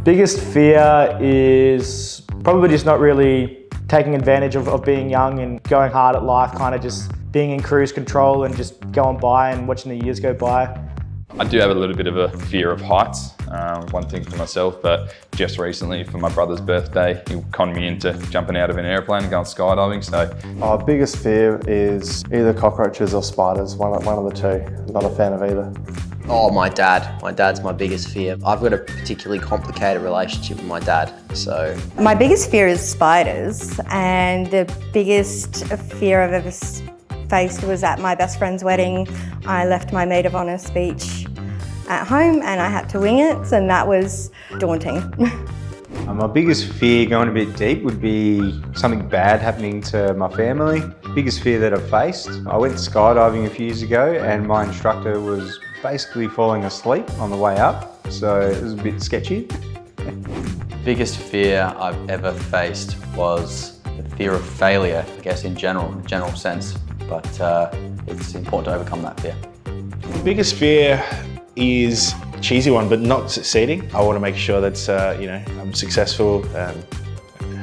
Biggest fear is probably just not really taking advantage of being young and going hard at life, kind of just being in cruise control and just going by and watching the years go by. I do have a little bit of a fear of heights, one thing for myself, but just recently for my brother's birthday, he conned me into jumping out of an airplane and going skydiving, so. Our biggest fear is either cockroaches or spiders, one of the two. Not a fan of either. Oh, my dad. My dad's my biggest fear. I've got a particularly complicated relationship with my dad, so. My biggest fear is spiders, and the biggest fear I've ever faced was at my best friend's wedding. I left my maid of honour speech at home and I had to wing it, and that was daunting. My biggest fear, going a bit deep, would be something bad happening to my family. Biggest fear that I've faced. I went skydiving a few years ago and my instructor was basically falling asleep on the way up, so it was a bit sketchy. Biggest fear I've ever faced was the fear of failure, I guess in general sense, but it's important to overcome that fear. Biggest fear is a cheesy one, but not succeeding. I want to make sure that I'm successful,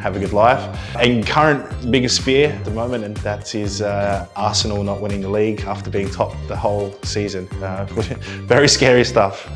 have a good life. And current biggest fear at the moment, and that is Arsenal not winning the league after being top the whole season. Very scary stuff.